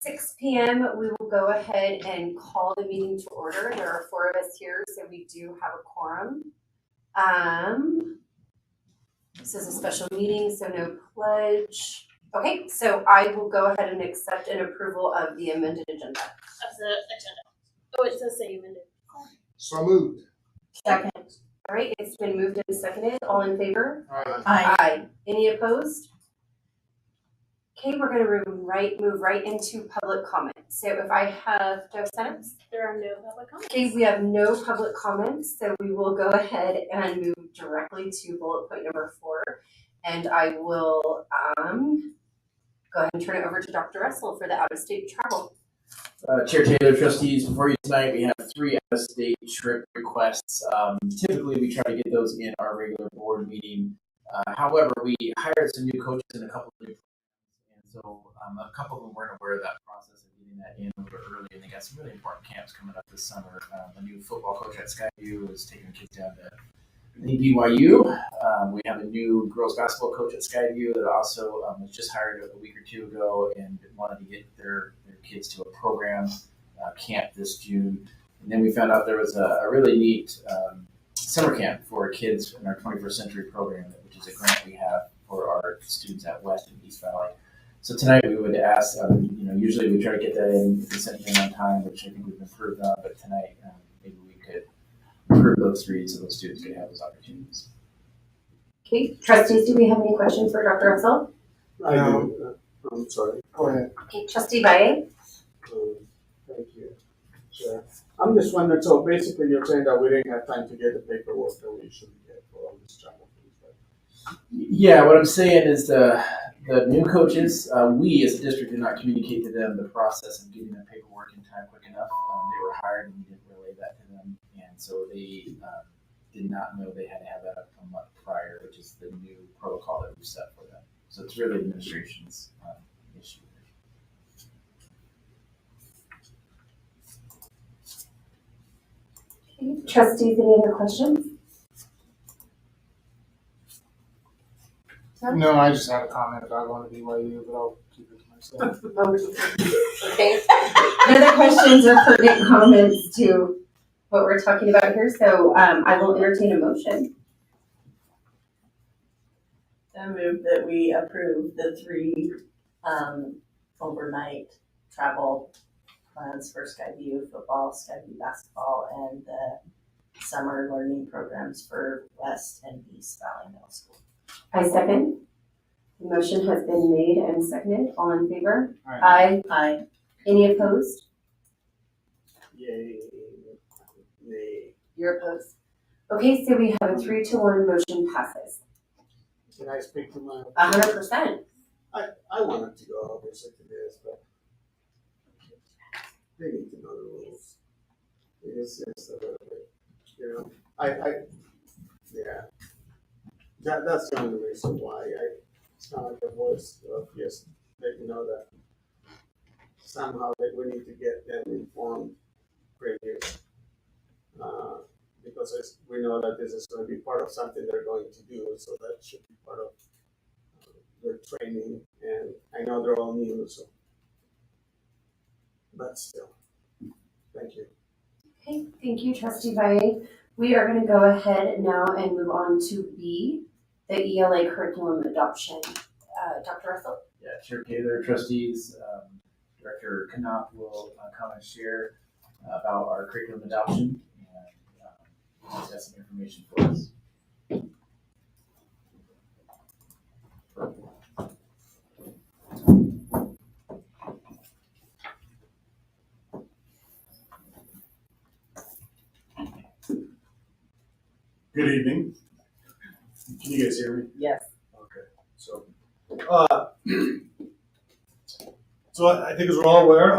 6 p.m. we will go ahead and call the meeting to order. There are 4 of us here, so we do have a quorum. This is a special meeting, so no pledge. Okay, so I will go ahead and accept an approval of the amended agenda. Of the agenda. Oh, it does say amended. So moved. Second. All right, it's been moved and seconded. All in favor? Aye. Aye. Any opposed? Okay, we're going to move right into public comment. So if I have, do I have signups? There are no public comments. Okay, we have no public comments, so we will go ahead and move directly to bullet point number 4. And I will go ahead and turn it over to Dr. Russell for the out-of-state travel. Chair Taylor, trustees, before you tonight, we have 3 out-of-state trip requests. Typically, we try to get those in our regular board meeting. However, we hired some new coaches and a couple of new programs, and so a couple of them weren't aware of that process of getting that in a little bit early, and they got some really important camps coming up this summer. A new football coach at Skyview is taking the kids down to BYU. We have a new girls basketball coach at Skyview that also was just hired a week or 2 ago and wanted to get their kids to a program camp this June. And then we found out there was a really neat summer camp for kids in our 21st Century program, which is a grant we have for our students at West and East Valley. So tonight we would ask, usually we try to get that in consent agenda on time, which I think we've improved on, but tonight maybe we could improve those 3 so those students could have those opportunities. Okay, trustees, do we have any questions for Dr. Russell? I do. I'm sorry. Go ahead. Okay, Trustee Valle. Thank you. Sure. I'm just wondering, so basically you're saying that we didn't have time to get the paperwork that we should get for all this travel. Yeah, what I'm saying is the new coaches, we as a district did not communicate to them the process of getting their paperwork in time quick enough. They were hired and we didn't relay that to them, and so they did not know they had to have that a month prior, which is the new protocol that we've set for them. So it's really administration's issue. Okay, trustees, any other questions? No, I just had a comment about going to BYU, but I'll keep it to myself. Okay. No other questions or pertinent comments to what we're talking about here, so I will entertain a motion. I move that we approve the 3 overnight travel plans for Skyview football, Skyview basketball, and the summer learning programs for West and East Valley Middle School. I second. The motion has been made and seconded. All in favor? Aye. Aye. Any opposed? Yay. Nay. You're opposed. Okay, so we have a 3-1 motion passes. Can I speak to my? 100%. I wanted to go obviously to this, but they need to know the rules. It's just a little bit, yeah. That's the only reason why it's kind of like a voice of just letting you know that somehow that we need to get them informed previous. Because we know that this is going to be part of something they're going to do, so that should be part of their training. And I know they're all new, so but still, thank you. Okay, thank you, Trustee Valle. We are going to go ahead now and move on to B, the ELA curriculum adoption. Dr. Russell? Yeah, Chair Taylor, trustees, Director Knopf will come and share about our curriculum adoption, and he's got some information for us. Good evening. Can you guys hear me? Yes. Okay. So I think as we're all aware,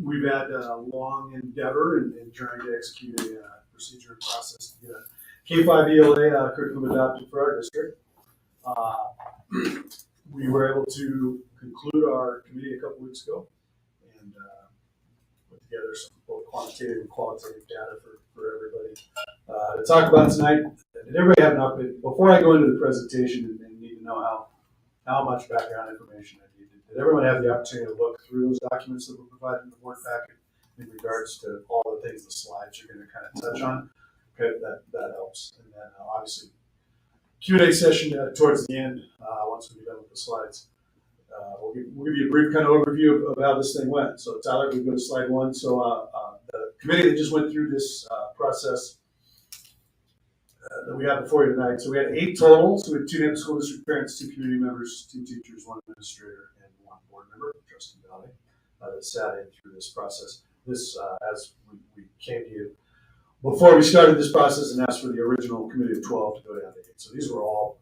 we've had a long endeavor in trying to execute a procedure and process to get a K-5 ELA curriculum adopted for our district. We were able to conclude our committee a couple weeks ago and put together some both quantitative and qualitative data for everybody to talk about tonight. Did everybody have an update? Before I go into the presentation and need to know how much background information I needed, Did everyone have the opportunity to look through those documents that were provided in the board packet in regards to all the things, the slides you're going to kind of touch on? Okay, that helps. And then obviously Q&A session towards the end, once we get done with the slides. We'll give you a brief kind of overview of how this thing went. So Tyler, we go to slide 1. So the committee that just went through this process that we have before you tonight. So we had 8 total. So we had 2 Nampa School District parents, 2 community members, 2 teachers, 1 administrator, and 1 board member, Trustee Valley, that sat in through this process. This, as we came to you before we started this process and asked for the original committee of 12 to go down to 8. So these were all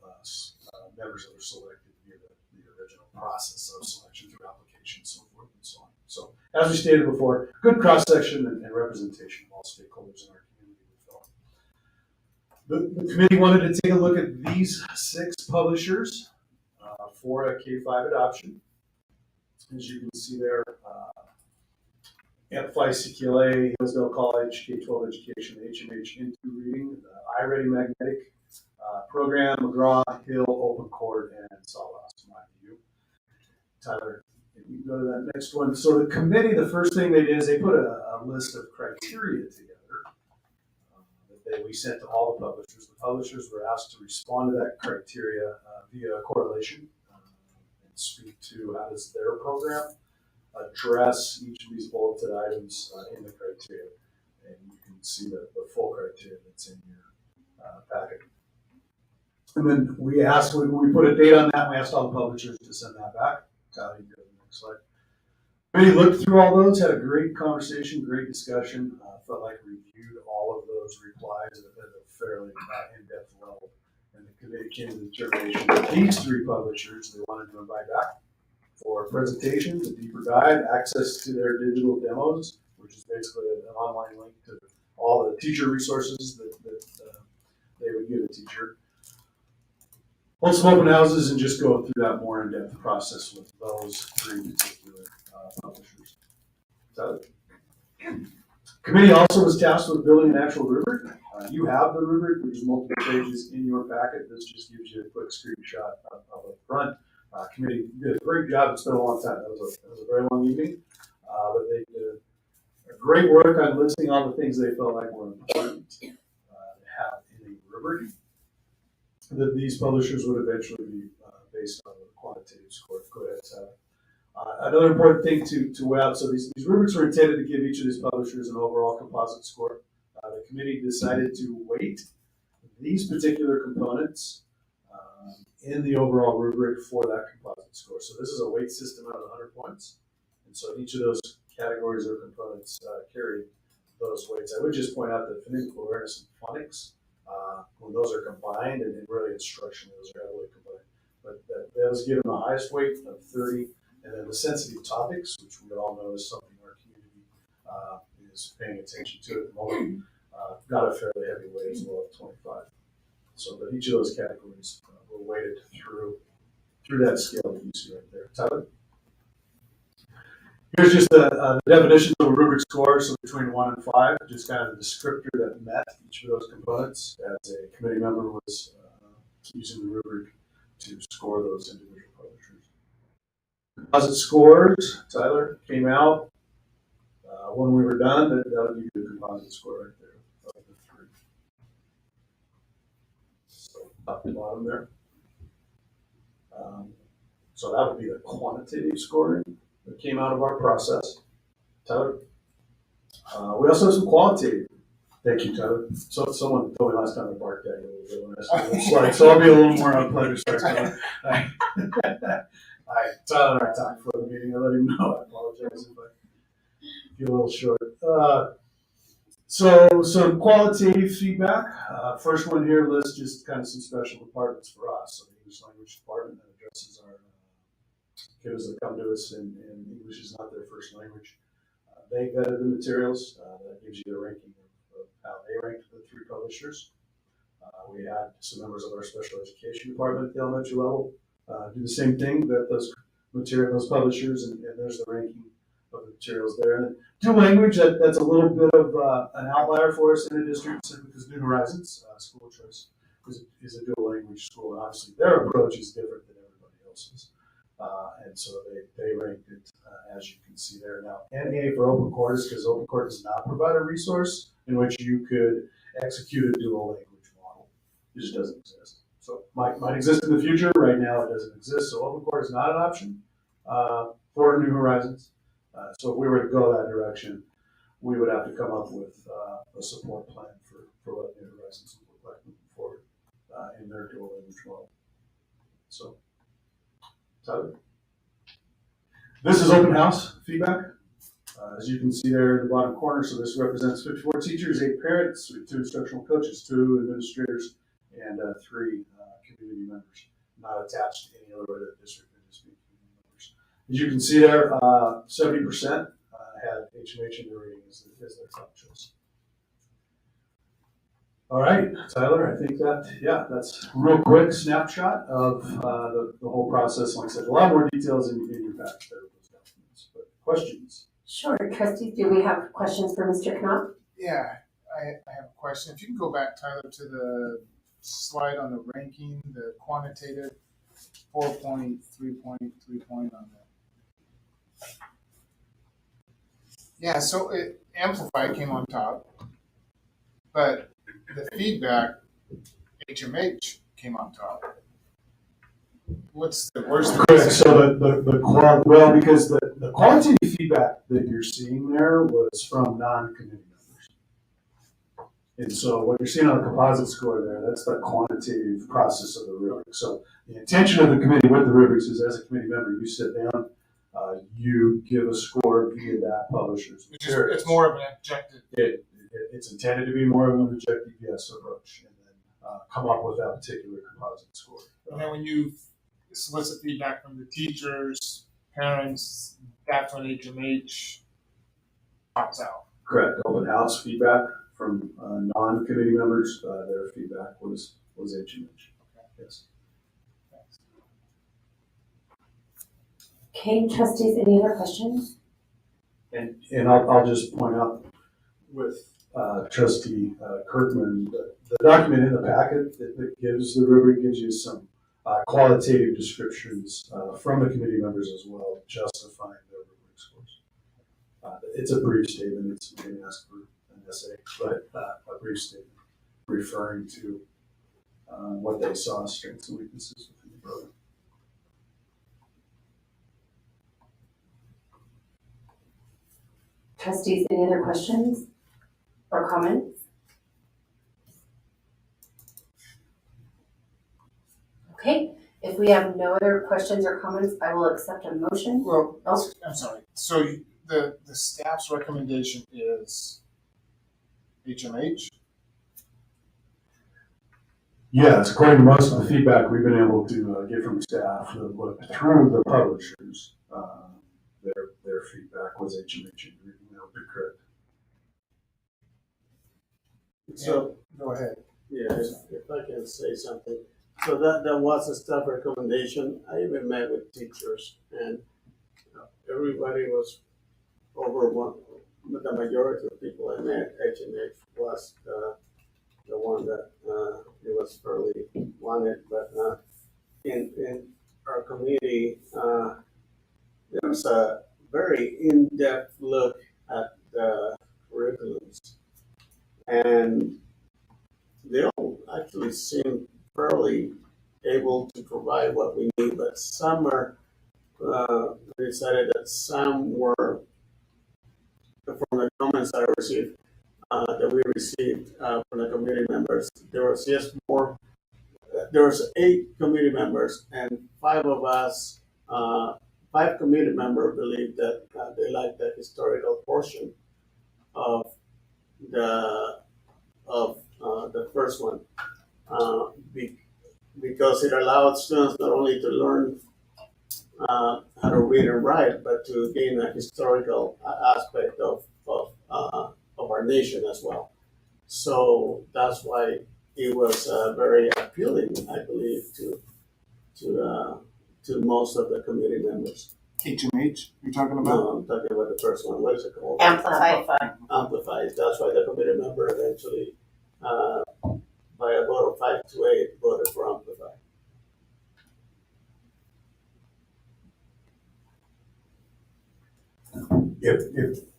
members that were selected via the original process of selection through application, so forth and so on. So as we stated before, good cross-section and representation of all stakeholders in our community. The committee wanted to take a look at these 6 publishers for a K-5 adoption. As you can see there, Amplify CQLA, Hillsdale College, K-12 Education, HMH Into Reading, the iReady Magnetic Program, McGraw, Hill, Open Court, and Sawgrass, in my view. Tyler, if you go to that next one. So the committee, the first thing they did is they put a list of criteria together that we sent to all the publishers. The publishers were asked to respond to that criteria via correlation and speak to how does their program address each of these bulleted items in the criteria. And you can see the full criteria that's in your packet. And then we put a date on that, and we asked all the publishers to send that back. Tyler, you go to the next slide. We looked through all those, had a great conversation, great discussion. Felt like we reviewed all of those replies at a fairly in-depth level. And the committee came to the determination that these 3 publishers they wanted to invite back for presentations, a deeper dive, access to their digital demos, which is basically an online link to all the teacher resources that they would give a teacher. Hold some open houses and just go through that more in-depth process with those 3 particular publishers. So, committee also was tasked with building an actual rubric. You have the rubric, which is multiple pages in your packet. This just gives you a quick screenshot of the front. Committee did a great job. It's been a long time. That was a very long evening, but they did a great work on listing all the things they felt like were important to have in a rubric that these publishers would eventually be based on a quantitative score. Go ahead, Tyler. Another important thing to weigh out, so these rubrics were intended to give each of these publishers an overall composite score. The committee decided to weight these particular components in the overall rubric for that composite score. So this is a weight system out of 100 points. And so each of those categories or components carry those weights. I would just point out that phonemic awareness and phonics, when those are combined, and really instruction, those are heavily combined. But that was given the highest weight of 30. And then the sensitive topics, which we all know is something our community is paying attention to at the moment, got a fairly heavy weight as well at 25. So, but each of those categories were weighted through that scale that you see right there. Tyler? Here's just the definition of a rubric score, so between 1 and 5, just kind of the descriptor that met each of those components as a committee member was using the rubric to score those individual publishers. Composite scores, Tyler, came out when we were done. That would be the composite score right there of the 3. So top to bottom there. So that would be the quantitative scoring that came out of our process. Tyler? We also have some qualitative. Thank you, Tyler. So someone told me last time I barked at you a little bit when I said slide, so I'll be a little more unpleasant. Tyler and I talked before the meeting. I let him know. I apologize if I feel a little short. So some qualitative feedback. First one here lists just kind of some special departments for us. So the English language department that addresses our kiddos that come to us and English is not their first language. They vetted the materials. That gives you the ranking of how they ranked the 3 publishers. We had some members of our special education department at the elementary level do the same thing, vet those publishers, and there's the ranking of the materials there. And then dual language, that's a little bit of an outlier for us in the district because New Horizons School of Choice is a dual language school, and obviously their approach is different than everybody else's. And so they ranked it, as you can see there. Now, NA for open course, because open course does not provide a resource in which you could execute a dual language model. It just doesn't exist. So might exist in the future. Right now, it doesn't exist. So open course is not an option for New Horizons. So if we were to go that direction, we would have to come up with a support plan for what New Horizons would look like moving forward in their dual language model. So, Tyler. This is open house feedback. As you can see there in the bottom corner, so this represents 54 teachers, 8 parents, 2 instructional coaches, 2 administrators, and 3 community members, not attached to any other way to the district, they're just being community members. As you can see there, 70% had HMH in their rating as their top choice. All right, Tyler, I think that's a real quick snapshot of the whole process. Like I said, a lot more details in your package there with those documents. But questions? Sure, trustees, do we have questions for Mr. Knopf? Yeah, I have a question. If you can go back, Tyler, to the slide on the ranking, the quantitative 4.3 point on that. Yeah, so Amplify came on top, but the feedback, HMH, came on top. Where's the Correct. So because the qualitative feedback that you're seeing there was from non-committee members. And so what you're seeing on the composite score there, that's the quantitative process of the rubric. So the intention of the committee with the rubrics is, as a committee member, you sit down, you give a score via that publisher's materials. It's more of an objective. It's intended to be more of an objective guess approach, and then come up with that particular composite score. And then when you solicit feedback from the teachers, parents, that's when HMH pops out. Correct. Open house feedback from non-committee members, their feedback was HMH. Okay. Yes. Thanks. Okay, trustees, any other questions? And I'll just point out with Trustee Kirkman, the document in the packet that gives the rubric gives you some qualitative descriptions from the committee members as well, justifying their rubric scores. It's a brief statement. It's being asked for an essay, but a brief statement referring to what they saw, strengths and weaknesses within the program. Trustees, any other questions or comments? Okay, if we have no other questions or comments, I will accept a motion. Well, I'm sorry. So the staff's recommendation is HMH? Yes, according to most of the feedback we've been able to get from staff through the publishers, their feedback was HMH. That would be correct. So, Go ahead. yeah, if I can say something. So that was a staff recommendation. I even met with teachers, and everybody was over one. The majority of people I met, HMH was the one that it was fairly wanted. But in our community, there was a very in-depth look at the curriculums, and they all actually seem fairly able to provide what we need, but some are, we decided that some were, from the comments I received, that we received from the community members, there was just more, there was 8 community members, and 5 of us, 5 community members believed that they liked the historical portion of the first one. Because it allowed students not only to learn how to read and write, but to gain a historical aspect of our nation as well. So that's why it was very appealing, I believe, to most of the community members. HMH, you're talking about? No, I'm talking about the first one. What is it called? Amplify. Amplified. That's why the committee member eventually, by a vote of 5 to 8, voted for Amplify.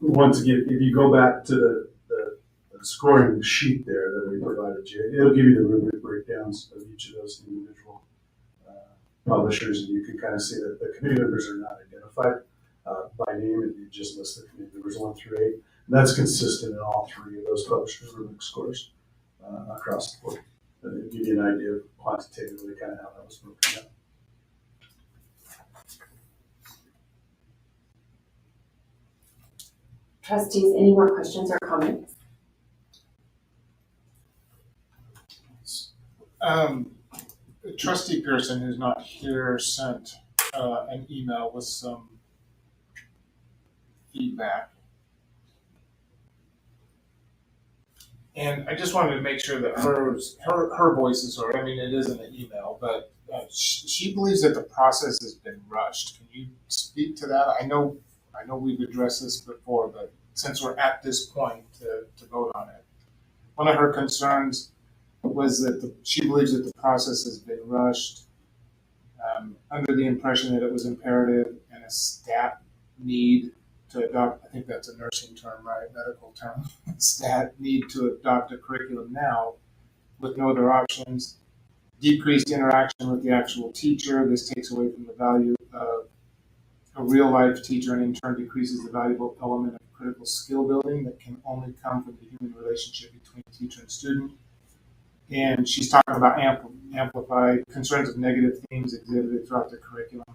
Once again, if you go back to the scoring sheet there that we provided you, it'll give you the rubric breakdowns of each of those individual publishers, and you can kind of see that the committee members are not identified by name, and you just list the committee members 1 through 8. And that's consistent in all 3 of those publishers' rubric scores across the board. It'll give you an idea of quantitatively kind of how that was broken down. Trustees, any more questions or comments? Trustee Pearson, who's not here, sent an email with some feedback. And I just wanted to make sure that her voice is heard. I mean, it isn't an email, but she believes that the process has been rushed. Can you speak to that? I know we've addressed this before, but since we're at this point to vote on it, one of her concerns was that she believes that the process has been rushed under the impression that it was imperative and a stat need to adopt, I think that's a nursing term, right? Medical term. Stat need to adopt a curriculum now with no other options. Decreased interaction with the actual teacher. This takes away from the value of a real life teacher and in turn decreases the valuable element of critical skill building that can only come from the human relationship between teacher and student. And she's talking about amplified concerns of negative themes exhibited throughout the curriculum.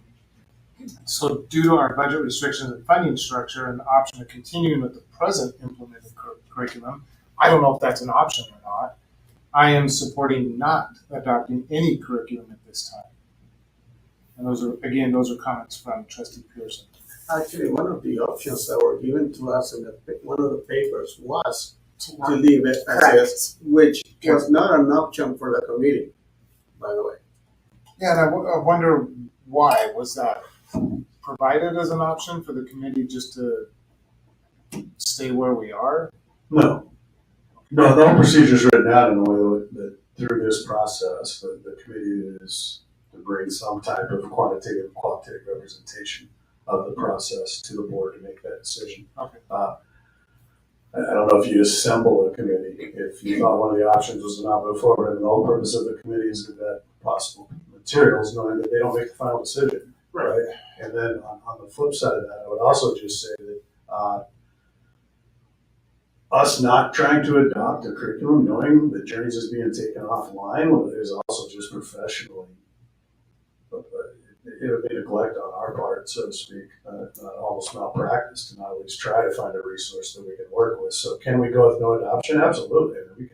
So due to our budget restrictions and funding structure and the option of continuing with the present implemented curriculum, I don't know if that's an option or not. I am supporting not adopting any curriculum at this time. And those are comments from Trustee Pearson. Actually, one of the options that were given to us in one of the papers was to leave it as is, which was not an option for the committee, by the way. Yeah, and I wonder why was that provided as an option for the committee just to stay where we are? No, the whole procedure is written out in a way that through this process, the committee is to bring some type of quantitative and qualitative representation of the process to the board to make that decision. Okay. I don't know if you assemble a committee, if you thought one of the options was to not move forward, and the whole purpose of the committee is to vet possible materials, knowing that they don't make the final decision. Right. And then on the flip side of that, I would also just say that us not trying to adopt a curriculum, knowing that Journeys is being taken offline, is also just professionally, it would be neglect on our part, so to speak, almost malpractice to not at least try to find a resource that we can work with. So can we go with no adoption? Absolutely. I mean,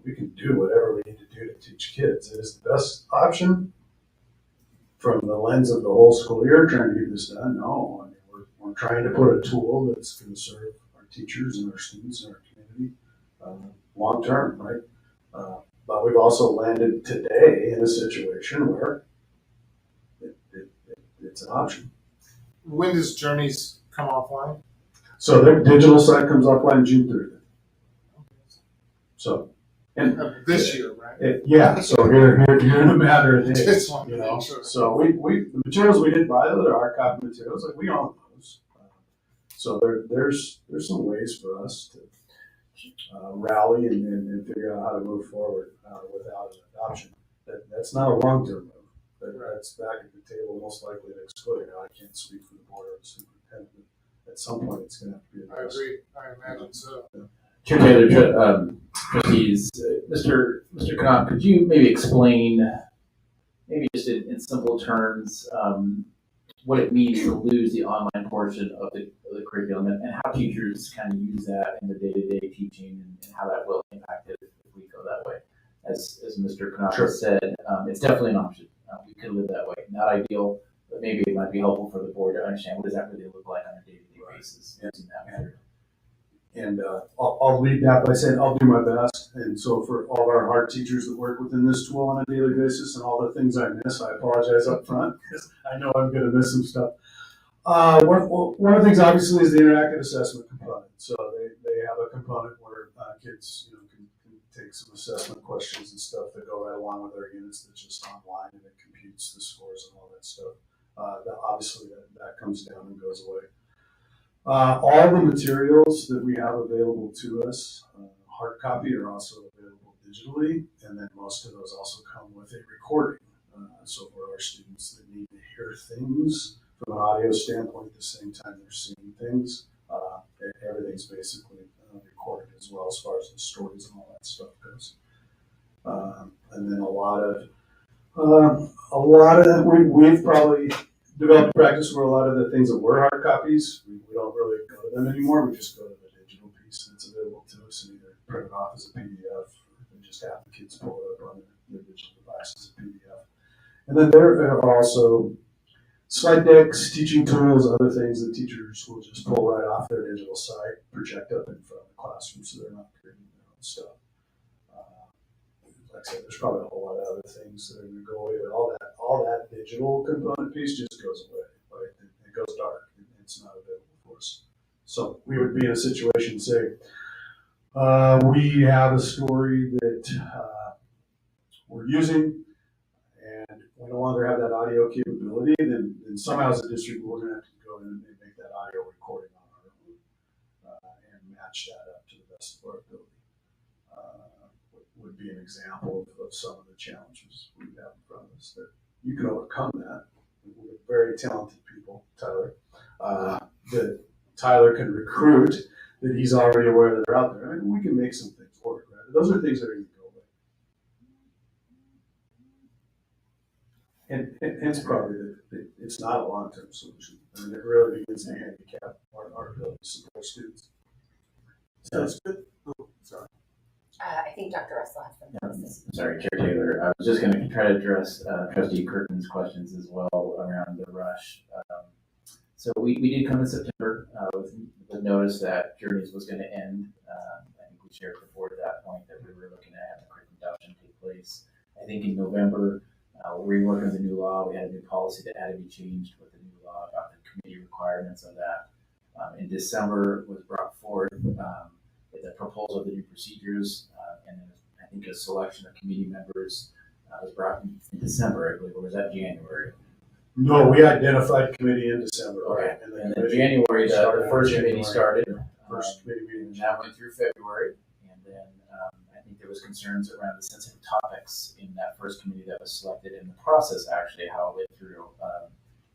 we can do whatever we need to do to teach kids. It is the best option from the lens of the whole school year trying to get this done. No, I mean, we're trying to put a tool that's going to serve our teachers and our students and our community long term, right? But we've also landed today in a situation where it's an option. When does Journeys come offline? So their digital site comes offline June 30th. So, and this year, right? Yeah. So here in a matter of days, Just want to you know. make sure. So the materials we did buy, those are archived materials, like we own those. So there's some ways for us to rally and figure out how to move forward without an adoption. That's not a long-term move. That's back at the table, most likely next quarter. Now, I can't speak for the board or the superintendent. At some point, it's going to have to be addressed. I agree. I imagine so. Two other trustees, Mr. Knopf, could you maybe explain, maybe just in simple terms, what it means to lose the online portion of the curriculum and how teachers kind of use that in the day-to-day teaching and how that will impact it if we go that way? As Mr. Knopf Sure. said, it's definitely an option. We could live that way. Not ideal, but maybe it might be helpful for the board to understand what does that really look like on a day-to-day basis using that method. And I'll lead that by saying I'll do my best. And so for all of our hard teachers that work within this tool on a daily basis and all the things I miss, I apologize up front because I know I'm going to miss some stuff. One of the things obviously is the interactive assessment component. So they have a component where kids can take some assessment questions and stuff that go right along with their units that's just online and it computes the scores and all that stuff. Obviously that comes down and goes away. All the materials that we have available to us, hard copy, are also available digitally, and then most of those also come with a recording. So for our students that need to hear things from an audio standpoint at the same time they're seeing things, everything's basically recorded as well as far as the stories and all that stuff goes. And then we've probably developed a practice where a lot of the things that were hard copies, we don't really go to them anymore. We just go to the digital piece that's available to us and either print it off as a PDF or just have the kids pull it up on their digital device as a PDF. And then there are also slide decks, teaching tools, other things that teachers will just pull right off their digital site, project up in front of the classroom so they're not creating their own stuff. Like I said, there's probably a whole lot of other things that are going to go away, but all that digital component piece just goes away. Right? It goes dark. It's not available for us. So we would be in a situation, say, we have a story that we're using, and we no longer have that audio capability, then somehow as a district we're going to have to go in and make that audio recording on our own and match that up to the best of our ability. Would be an example of some of the challenges we have in front of us that you can overcome that. We're very talented people, Tyler, that Tyler can recruit, that he's already aware that they're out there. I mean, we can make some things work, right? Those are things that are going to go away. And hence probably that it's not a long-term solution. I mean, it really begins to handicap our ability to support students. Sounds good. Oh, sorry. I think Dr. Russell has something. Sorry, Chair Taylor. I was just going to try to address Trustee Kirkman's questions as well around the rush. So we did come in September with notice that Journeys was going to end. I think we shared before at that point that we were looking at having the curriculum adoption take place. I think in November, we were working on the new law. We had a new policy that had to be changed with the new law about the committee requirements of that. In December was brought forth the proposal of the new procedures, and then I think a selection of committee members was brought in December, I believe, or was that January? No, we identified committee in December. Okay, Right? and then January, the first committee started. First committee meeting. And that went through February, and then I think there was concerns around the sensitive topics in that first committee that was selected, in the process actually how it went through. I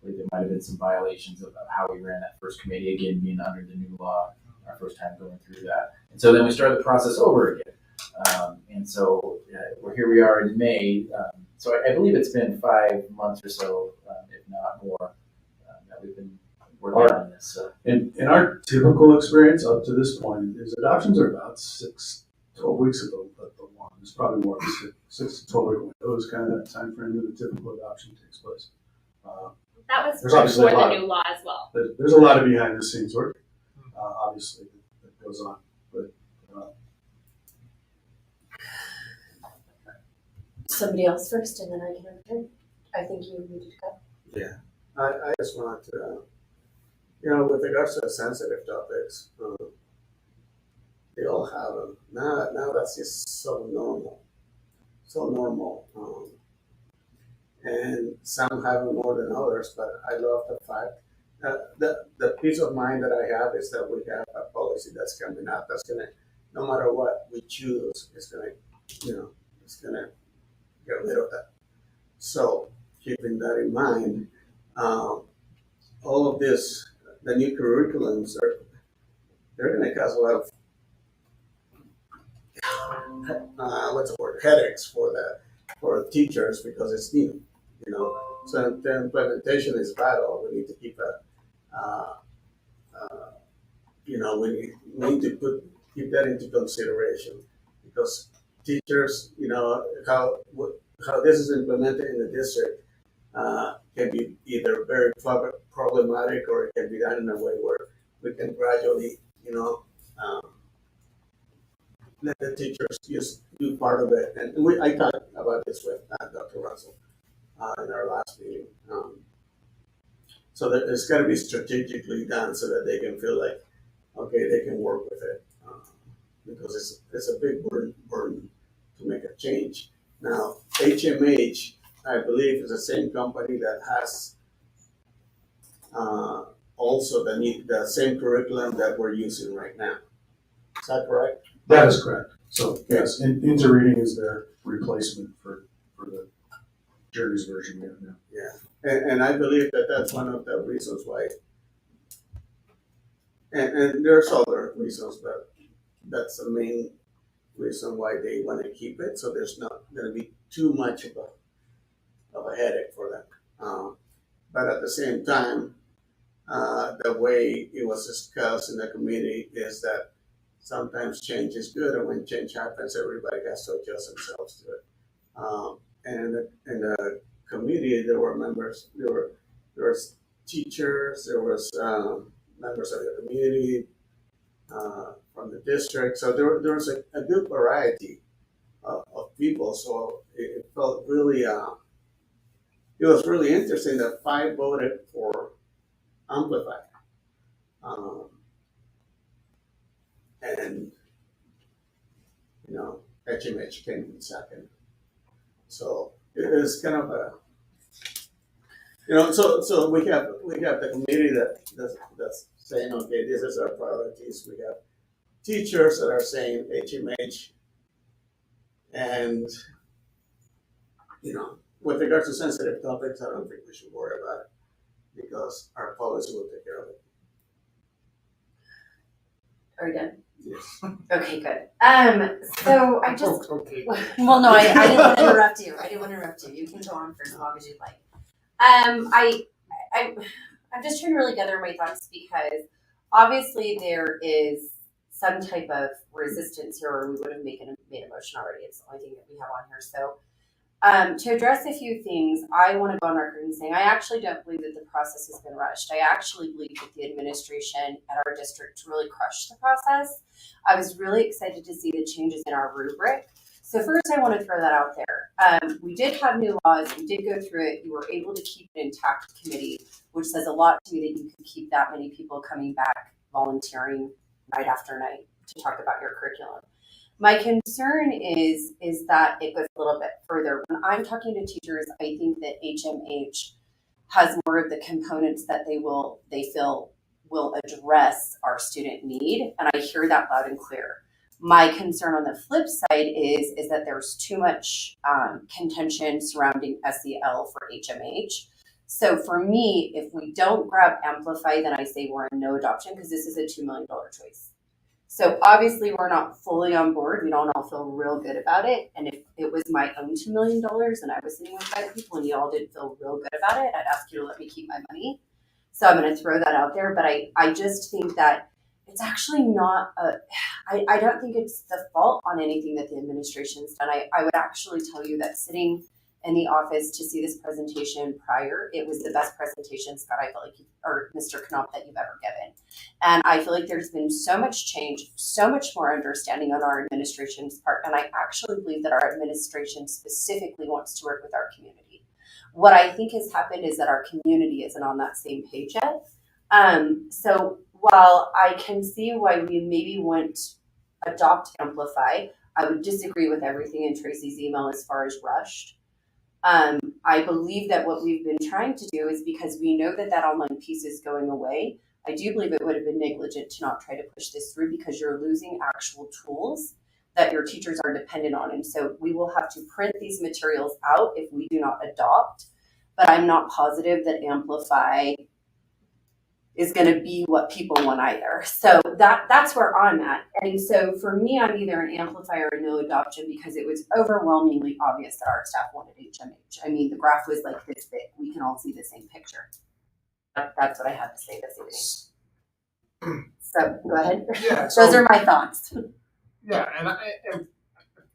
believe there might have been some violations of how we ran that first committee, again being under the new law, our first time going through that. And so then we started the process over again. And so here we are in May. So I believe it's been 5 months or so, if not more, that we've been working on this. So. In our typical experience up to this point, is adoptions are about 12 weeks ago, but the one is probably more than 6 to 12 week window is kind of that time frame that a typical adoption takes place. That was There's obviously before a lot the new law as well. There's a lot of behind the scenes work, obviously, that goes on. But Somebody else first, and then I can return. I think you needed to go. Yeah, I just wanted to, with regards to the sensitive topics, they all have them. Now that's just so normal. And some have it more than others, but I love the fact that the peace of mind that I have is that we have a policy that's coming up that's gonna, no matter what we choose, it's gonna get rid of that. So keeping that in mind, all of this, the new curriculums they're gonna cause a lot of headaches for teachers because it's new, So the implementation is vital. We need to keep we need to keep that into consideration because teachers, how this is implemented in the district can be either very problematic or it can be done in a way where we can gradually, let the teachers just do part of it. And I talked about this with Dr. Russell in our last meeting. So that it's got to be strategically done so that they can feel like, okay, they can work with it because it's a big burden to make a change. Now, HMH, I believe, is the same company that has also the same curriculum that we're using right now. Is that correct? That is correct. So yes, Into Reading is their replacement for the Journeys version we have now. Yeah, and I believe that that's one of the reasons why. And there's other reasons, but that's the main reason why they want to keep it. So there's not going to be too much of a headache for them. But at the same time, the way it was discussed in the committee is that sometimes change is good, and when change happens, everybody has to adjust themselves to it. And in the committee, there were members, there was teachers, there was members of the community, from the district. So there was a good variety of people. So it felt really, it was really interesting that 5 voted for Amplify. And, HMH came in second. So it is kind of a, so we have the committee that's saying, okay, this is our priorities. We have teachers that are saying HMH, and with regards to sensitive topics, I don't think we should worry about it because our policy will take care of it. Are we done? Yes. Okay, good. So I just, Okay. well, no, I didn't want to interrupt you. You can go on for as long as you'd like. I'm just trying to really gather my thoughts because obviously there is some type of resistance here, or we would have made a motion already. It's the only thing that we have on here. So to address a few things, I want to go on record and saying I actually don't believe that the process has been rushed. I actually believe that the administration at our district really crushed the process. I was really excited to see the changes in our rubric. So first, I want to throw that out there. We did have new laws. We did go through it. You were able to keep an intact committee, which says a lot to me that you could keep that many people coming back, volunteering night after night to talk about your curriculum. My concern is that it goes a little bit further. When I'm talking to teachers, I think that HMH has more of the components that they feel will address our student need, and I hear that loud and clear. My concern on the flip side is that there's too much contention surrounding SEL for HMH. So for me, if we don't grab Amplify, then I say we're in no adoption because this is a $2 million choice. So obviously we're not fully on board. We don't all feel real good about it. And if it was my own $2 million and I was sitting with 5 people and you all didn't feel real good about it, I'd ask you to let me keep my money. So I'm going to throw that out there. But I just think that it's actually not I don't think it's the fault on anything that the administration's done. I would actually tell you that sitting in the office to see this presentation prior, it was the best presentation, Scott, I feel like or Mr. Knopf, that you've ever given. And I feel like there's been so much change, so much more understanding on our administration's part. And I actually believe that our administration specifically wants to work with our community. What I think has happened is that our community isn't on that same page yet. So while I can see why we maybe wouldn't adopt Amplify, I would disagree with everything in Tracy's email as far as rushed. I believe that what we've been trying to do is because we know that online piece is going away. I do believe it would have been negligent to not try to push this through because you're losing actual tools that your teachers are dependent on. And so we will have to print these materials out if we do not adopt, but I'm not positive that Amplify is going to be what people want either. So that's where I'm at. And so for me, I'm either an Amplify or a no adoption because it was overwhelmingly obvious that our staff wanted HMH. I mean, the graph was like this big. We can all see the same picture. That's what I have to say this evening. So go ahead. Yeah, Those are my thoughts. Yeah, and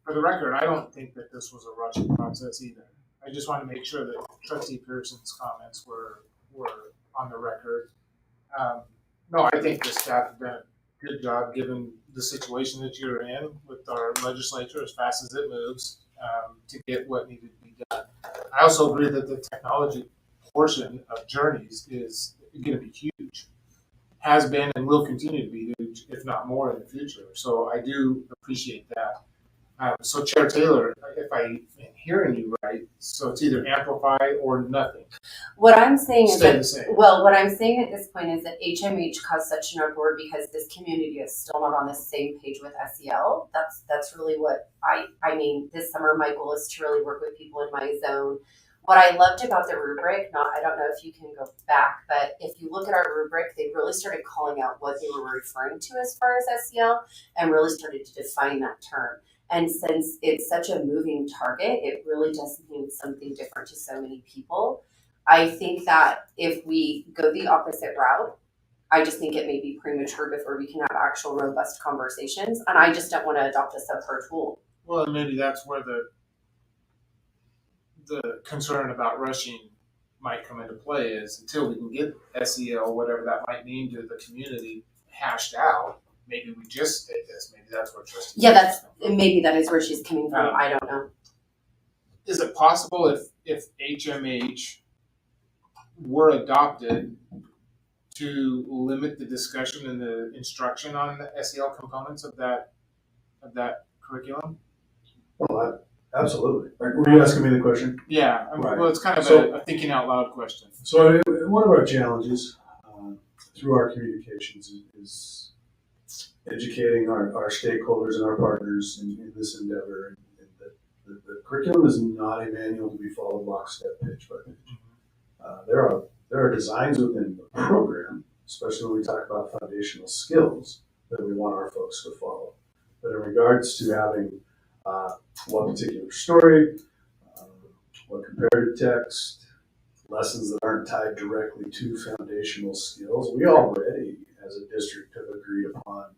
for the record, I don't think that this was a rushing process either. I just want to make sure that Trustee Pearson's comments were on the record. No, I think the staff have done a good job given the situation that you're in with our legislature as fast as it moves to get what needed to be done. I also agree that the technology portion of Journeys is going to be huge, has been and will continue to be huge, if not more in the future. So I do appreciate that. So Chair Taylor, if I am hearing you right, so it's either amplify or nothing. What I'm saying is Stay that, the same. well, what I'm saying at this point is that HMH caused such an uproar because this community is still not on the same page with SEL. That's really what I mean, this summer my goal is to really work with people in my zone. What I loved about the rubric, I don't know if you can go back, but if you look at our rubric, they really started calling out what they were referring to as far as SEL and really started to define that term. And since it's such a moving target, it really does mean something different to so many people. I think that if we go the opposite route, I just think it may be premature before we can have actual robust conversations. And I just don't want to adopt a subpar tool. Well, maybe that's where the concern about rushing might come into play is until we can get SEL, whatever that might mean to the community, hashed out. Maybe we just say this. Maybe that's where Trustees. Yeah, maybe that is where she's coming from. I don't know. Is it possible if HMH were adopted to limit the discussion and the instruction on the SEL components of that curriculum? Well, absolutely. Were you asking me the question? Yeah, Right. Well, it's kind of So- a thinking out loud question. So one of our challenges through our communications is educating our stakeholders and our partners in this endeavor. And the curriculum is not a manual to be followed lockstep, page by page. There are designs within the program, especially when we talk about foundational skills, that we want our folks to follow. But in regards to having one particular story, what comparative text, lessons that aren't tied directly to foundational skills, we already, as a district, have agreed upon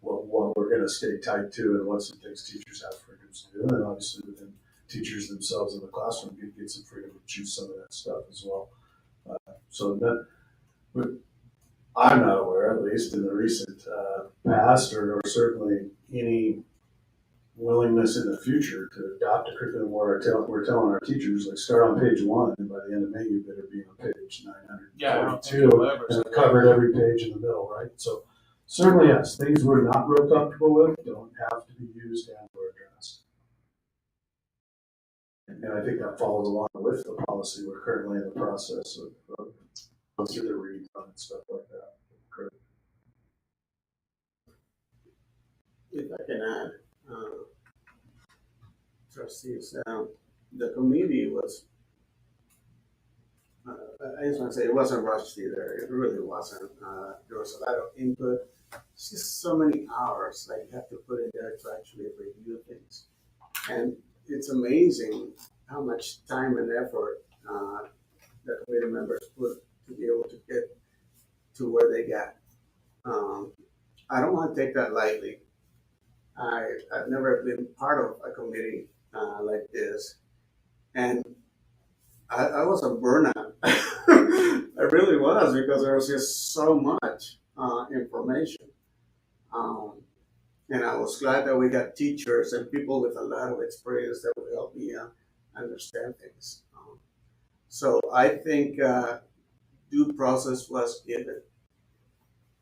what we're going to stay tied to and what some things teachers have freedom to do. And then obviously within teachers themselves in the classroom get some freedom to choose some of that stuff as well. So that I'm not aware, at least in the recent past, or certainly any willingness in the future to adopt a curriculum where we're telling our teachers, like, start on page 1, and by the end of May you better be on page 942 and have covered every page in the middle, right? So certainly, yes, things we're not real comfortable with don't have to be used and or addressed. And I think that follows along with the policy. We're currently in the process of going through the read and stuff like that. Correct. If I can add, Trustees, the committee was, I just want to say it wasn't rushed either. It really wasn't. There was a lot of input. It's just so many hours that you have to put in there to actually review things. And it's amazing how much time and effort the committee members put to be able to get to where they got. I don't want to take that lightly. I've never been part of a committee like this, and I was a burnout. I really was, because there was just so much information. And I was glad that we got teachers and people with a lot of experience that would help me understand things. So I think due process was given,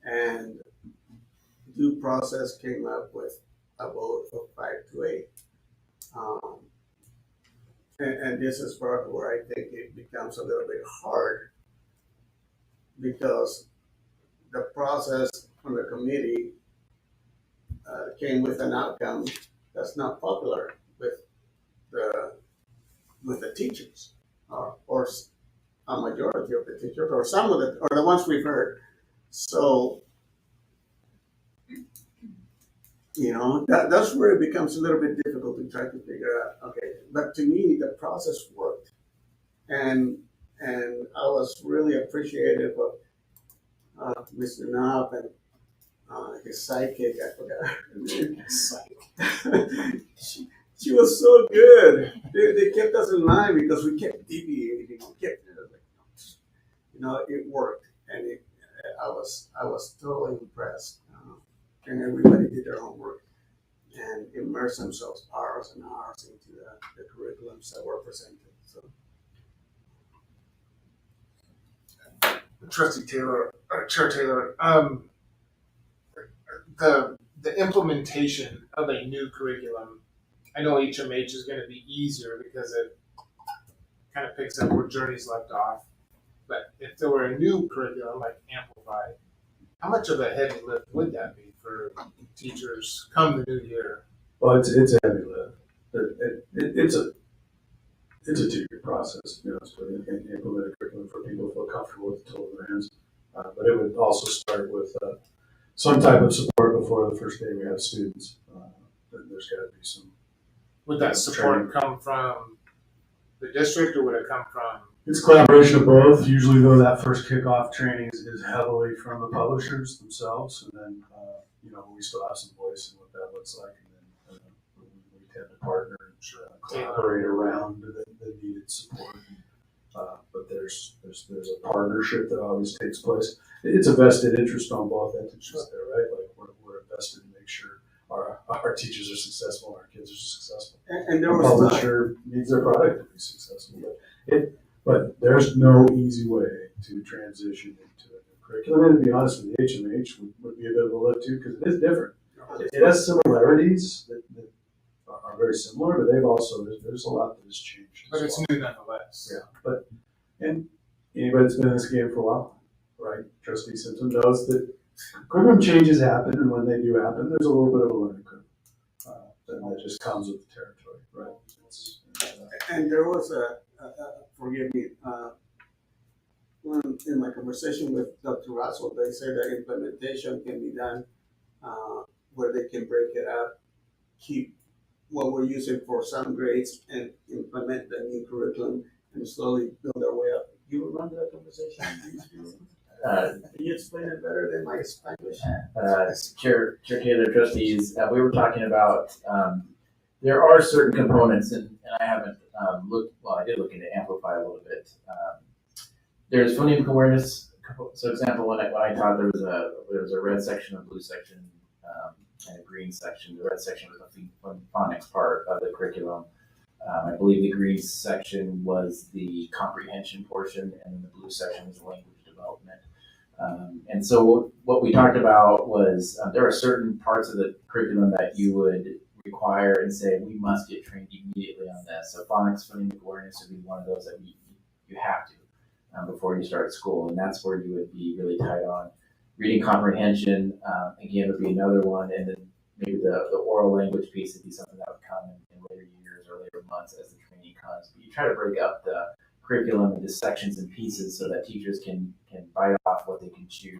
and due process came up with a vote of 5-8. And this is part where I think it becomes a little bit hard, because the process from the committee came with an outcome that's not popular with the teachers, or a majority of the teachers, or some of the, or the ones we've heard. So, that's where it becomes a little bit difficult to try to figure out. Okay, but to me, the process worked, and I was really appreciative of Mr. Knopp and his sidekick. I forgot her name. She was so good. They kept us in line because we kept deviating. It worked, and I was totally impressed. And everybody did their homework and immersed themselves hours and hours into the curriculums that were presented. So, Trustee Taylor, or Chair Taylor, the implementation of a new curriculum I know HMH is going to be easier because it kind of picks up where Journey's left off. But if there were a new curriculum like Amplify, how much of a heavy lift would that be for teachers come the new year? Well, it's a heavy lift. It's a 2-year process, to be honest with you, and implement a curriculum for people to feel comfortable with the total of their hands. But it would also start with some type of support before the first day we have students. There's got to be some. Would that support come from the district or would it come from? It's a collaboration of both. Usually, though, that first kickoff training is heavily from the publishers themselves, and then we still have some voice in what that looks like, and then we tend to partner and collaborate around the needed support. But there's a partnership that always takes place. It's a vested interest on both entities there, right? Like we're invested to make sure our teachers are successful and our kids are successful. And there the was publisher needs their product to be successful. But there's no easy way to transition into a new curriculum. And to be honest with you, HMH would be a bit of a lift too, because it is different. It has similarities that are very similar, but there's a lot that has changed. But it's new nonetheless. Yeah, and anybody that's been in this game for a while, right? Trustee Simpson knows that curriculum changes happen, and when they do happen, there's a little bit of a learning curve. That just comes with the territory, right? and there was forgive me, in my conversation with Dr. Russell, they said that implementation can be done where they can break it up, keep what we're using for some grades and implement the new curriculum and slowly build our way up. Do you remember that conversation? Can you explain it better than my Spanish? Chair Taylor, trustees, we were talking about there are certain components, and I haven't I did look into Amplify a little bit. There's phonemic awareness. So, example, when I taught, there was a red section, a blue section, and a green section. The red section was the phonics part of the curriculum. I believe the green section was the comprehension portion, and then the blue section was language development. And so what we talked about was there are certain parts of the curriculum that you would require and say, we must get trained immediately on this. So phonics, phonemic awareness would be one of those that you have to before you start school. And that's where you would be really tight on. Reading comprehension, again, would be another one. And then maybe the oral language piece would be something that would come in later years or later months as the training comes. But you try to break up the curriculum into sections and pieces so that teachers can bite off what they can chew.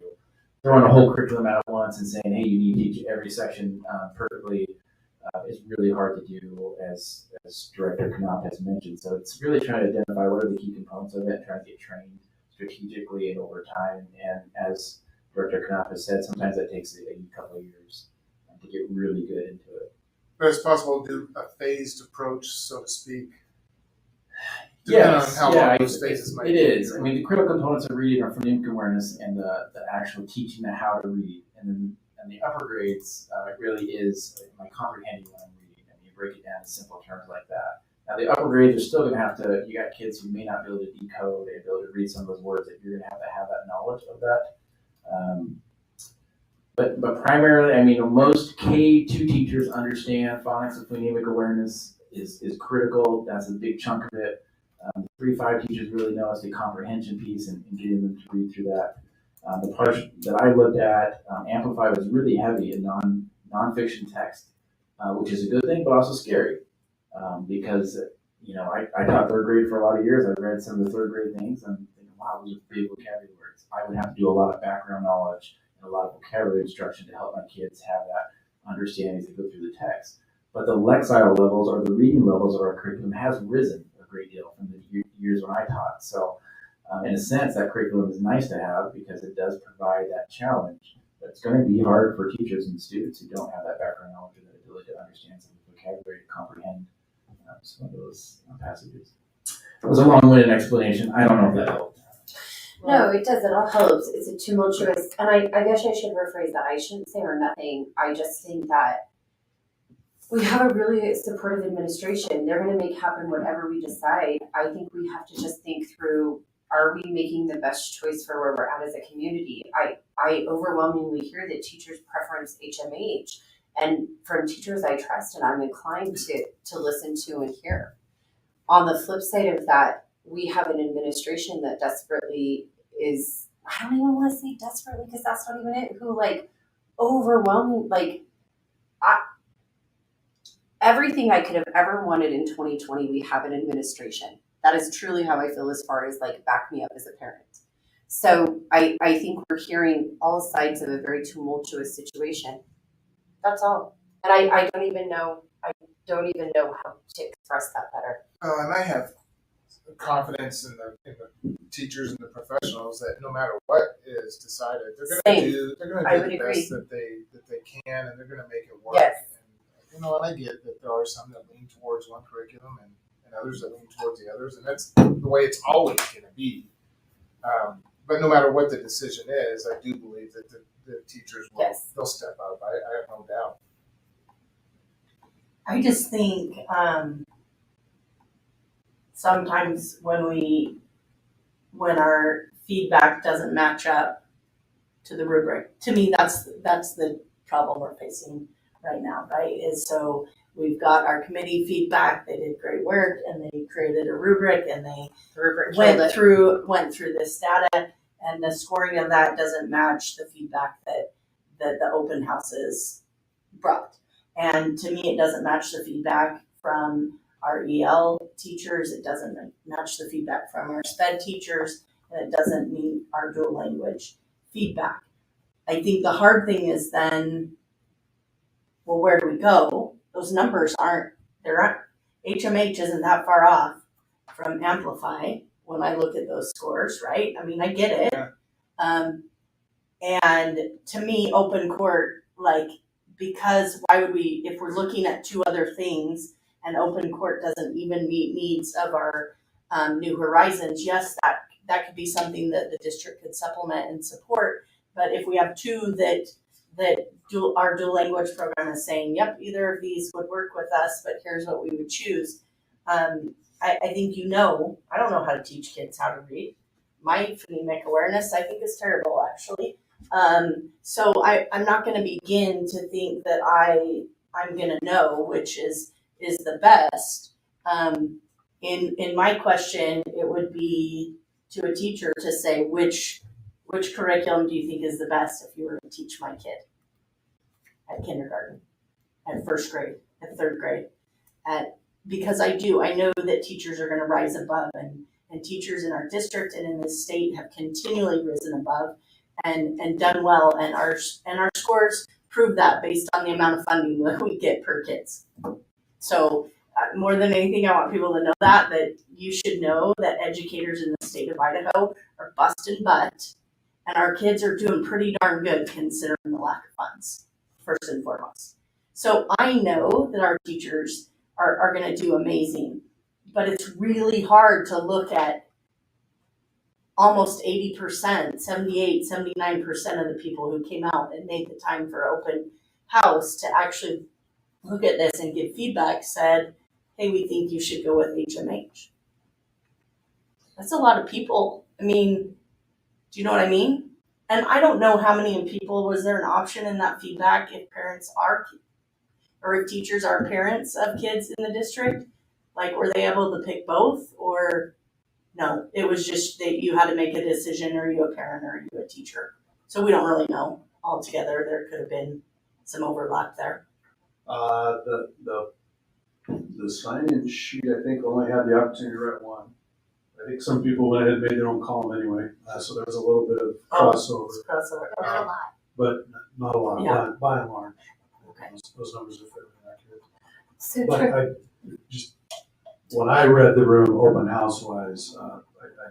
Throwing a whole curriculum out at once and saying, hey, you need to teach every section perfectly is really hard to do, as Director Knopf has mentioned. So it's really trying to identify what are the key components of it and trying to get trained strategically and over time. And as Director Knopf has said, sometimes that takes a couple of years to get really good into it. But it's possible to do a phased approach, so to speak. Yes, how long those phases might it be. is. I mean, the critical components of reading are phonemic awareness and the actual teaching of how to read. And then in the upper grades, it really is my comprehending what I'm reading. And you break it down in simple terms like that. Now, the upper grades are still going to have to, you got kids who may not be able to decode and be able to read some of those words, that you're going to have that knowledge of that. But primarily, I mean, most K2 teachers understand phonics and phonemic awareness is critical. That's a big chunk of it. The 3-5 teachers really know it's the comprehension piece and getting them to read through that. The part that I looked at, Amplify, was really heavy in nonfiction text, which is a good thing, but also scary. Because, I taught third grade for a lot of years. I read some of the third grade things and I'm thinking, wow, these are big vocabulary words. I would have to do a lot of background knowledge and a lot of vocabulary instruction to help my kids have that understanding as they go through the text. But the lexile levels or the reading levels of our curriculum has risen a great deal from the years when I taught. So in a sense, that curriculum is nice to have because it does provide that challenge. But it's going to be hard for teachers and students who don't have that background knowledge or that ability to understand some of the vocabulary to comprehend some of those passages. It was a long-winded explanation. I don't know if that helped. No, it does. It all helps. It's a tumultuous, and I guess I should rephrase that. I shouldn't say or nothing. I just think that we have a really supportive administration. They're going to make happen whatever we decide. I think we have to just think through, are we making the best choice for where we're at as a community? I overwhelmingly hear that teachers preference HMH, and from teachers I trust and I'm inclined to listen to and hear. On the flip side of that, we have an administration that desperately is, I don't even want to say desperately because that's not even it, who like overwhelming, like everything I could have ever wanted in 2020, we have an administration. That is truly how I feel as far as like back me up as a parent. So I think we're hearing all sides of a very tumultuous situation. That's all. And I don't even know how to express that better. And I have confidence in the teachers and the professionals that no matter what is decided, they're going to do the best that they can, and they're going to make it work. Yes. And and I get that there are some that lean towards one curriculum and others that lean towards the others, and that's the way it's always going to be. But no matter what the decision is, I do believe that the teachers will they'll step up. I have no doubt. I just think sometimes when our feedback doesn't match up to the rubric, to me that's the problem we're facing right now, right? Is so we've got our committee feedback, they did great work and they created a rubric and they went through this data, and the scoring of that doesn't match the feedback that the open houses brought. And to me, it doesn't match the feedback from our EL teachers, it doesn't match the feedback from our SPED teachers, and it doesn't meet our dual language feedback. I think the hard thing is then, well, where do we go? Those numbers HMH isn't that far off from Amplify when I look at those scores, right? I mean, I get it. Yeah. And to me, open court, like, because why would we, if we're looking at two other things and open court doesn't even meet needs of our New Horizons, yes, that could be something that the district could supplement and support. But if we have two that our dual language program is saying, yep, either of these would work with us, but here's what we would choose. I think I don't know how to teach kids how to read. My phonemic awareness, I think, is terrible, actually. So I'm not going to begin to think that I'm going to know which is the best. In my question, it would be to a teacher to say which curriculum do you think is the best if you were to teach my kid at kindergarten, at first grade, at third grade, because I know that teachers are going to rise above, and teachers in our district and in this state have continually risen above and done well, and our scores prove that based on the amount of funding that we get per kids. So more than anything, I want people to know that you should know that educators in the state of Idaho are busting butt, and our kids are doing pretty darn good considering the lack of funds, first and foremost. So I know that our teachers are going to do amazing, but it's really hard to look at almost 80%, 78, 79% of the people who came out and made the time for open house to actually look at this and give feedback said, hey, we think you should go with HMH. That's a lot of people. I mean, do you know what I mean? And I don't know how many people, was there an option in that feedback if parents are, or if teachers are parents of kids in the district? Like, were they able to pick both, or no, it was just that you had to make a decision, are you a parent or are you a teacher? So we don't really know altogether. There could have been some overlap there. The sign-in sheet, I think, only had the opportunity to write one. I think some people went ahead and made their own column anyway, so there was a little bit of crossover. Not a lot. But not a lot, Yeah. by and large. Okay. Those numbers are fairly accurate. So when I read the room open house wise, I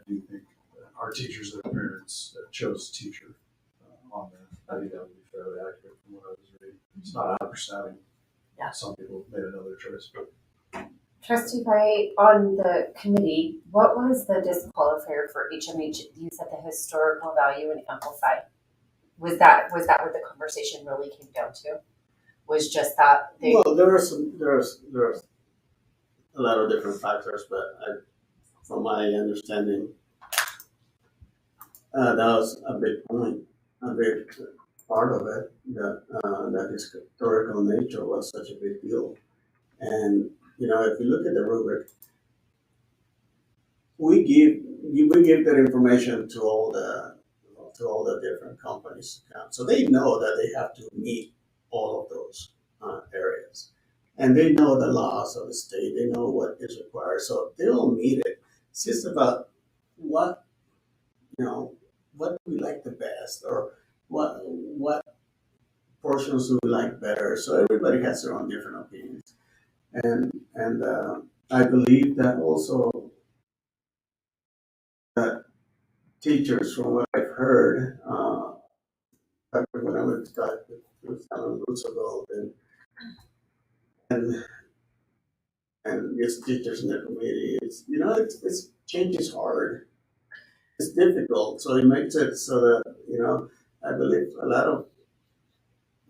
do think that our teachers and parents chose teacher on there. I think that would be fairly accurate from what I was reading. It's not 100%. Yeah. Some people made another choice, but. Trustee Wright, on the committee, what was the disqualifier for HMH? You said the historical value and amplify. Was that what the conversation really came down to? Was just that Well, there's a lot of different factors, but from my understanding, that was a big point, a big part of it, that historical nature was such a big deal. And, if you look at the rubric, we give that information to all the different companies. So they know that they have to meet all of those areas. And they know the laws of the state, they know what is required, so they'll meet it. It's just about what, what do we like the best, or what portions do we like better. So everybody has their own different opinions. And I believe that also that teachers, from what I've heard, back when I went to talk with Alan Roosevelt and and just teachers in the community, it's change is hard. It's difficult, so it makes it so that I believe a lot of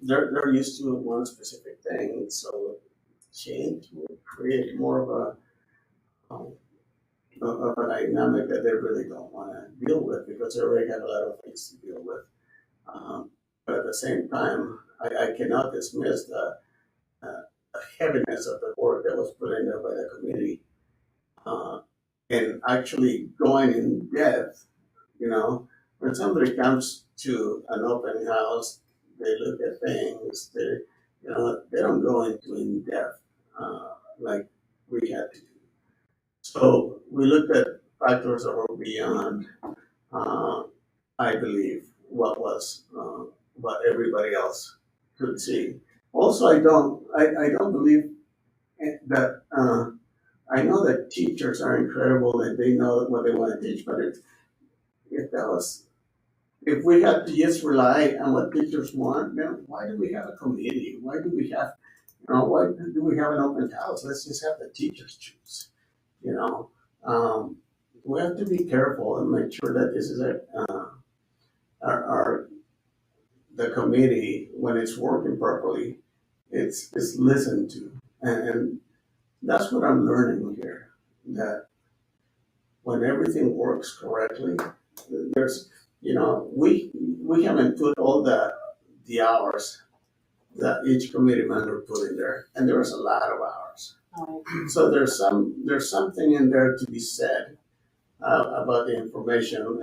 they're used to one specific thing, so change will create more um, of a dynamic that they really don't want to deal with because they already have a lot of things to deal with. But at the same time, I cannot dismiss the heaviness of the work that was put in there by the committee, uh, and actually going in depth. When somebody comes to an open house, they look at things. They don't go into in depth like we had to do. So we looked at factors that were beyond, uh, I believe, what everybody else could see. Also, I don't believe that. I know that teachers are incredible and they know what they want to teach, but if that was if we had to just rely on what teachers want, then why do we have a committee? Why do we have an open house? Let's just have the teachers choose. You know, um, we have to be careful and make sure that this is our the committee, when it's working properly, it's listened to, and that's what I'm learning here. That when everything works correctly, there's we haven't put all the hours that each committee member put in there, and there was a lot of hours. So there's something in there to be said about the information